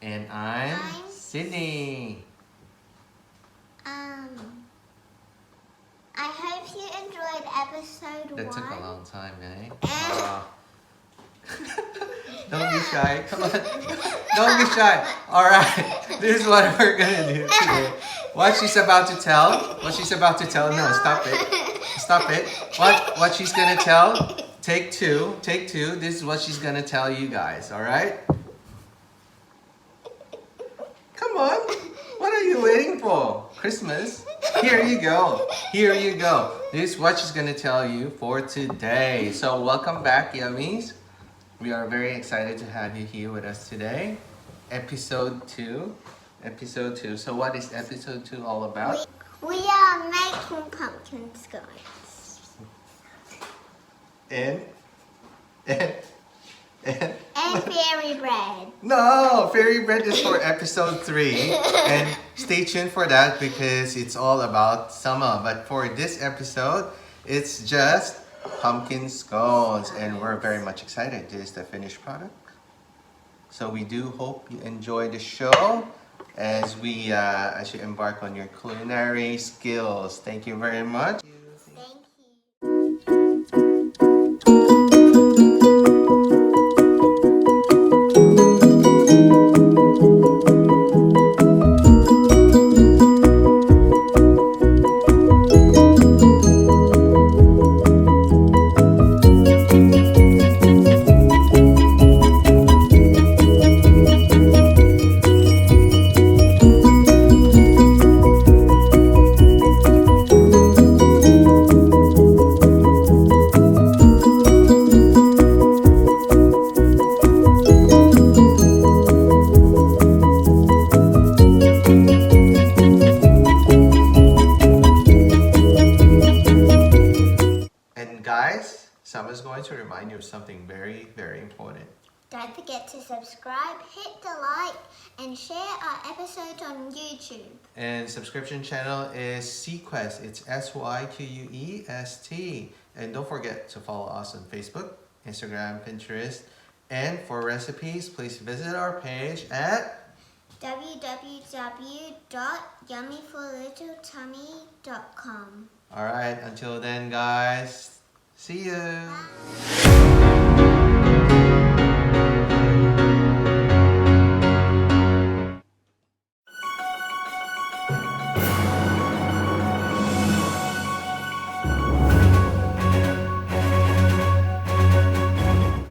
And I'm Sydney. I hope you enjoyed episode 1. That took a long time, eh? Don't be shy. Come on. Don't be shy. Alright. This is what we're gonna do today. What she's about to tell. No, stop it. Stop it. What she's gonna tell. Take two. This is what she's gonna tell you guys, alright? Come on. What are you waiting for? Christmas? Here you go. This is what she's gonna tell you for today. So welcome back, yummies. We are very excited to have you here with us today. Episode 2. So what is episode 2 all about? We are making pumpkin scones. And fairy bread. No, fairy bread is for episode 3. And stay tuned for that because it's all about summer. But for this episode, it's just pumpkin scones. And we're very much excited. This is the finished product. So we do hope you enjoy the show as you embark on your culinary skills. Thank you very much. Thank you. Summer's going to remind you of something very, very important. Don't forget to subscribe, hit the like, and share our episodes on YouTube. And subscription channel is Sequest. It's SYQUEST. And don't forget to follow us on Facebook, Instagram, Pinterest. And for recipes, please visit our page at www.yummyforlittletummy.com. Alright, until then guys, see you! Bye.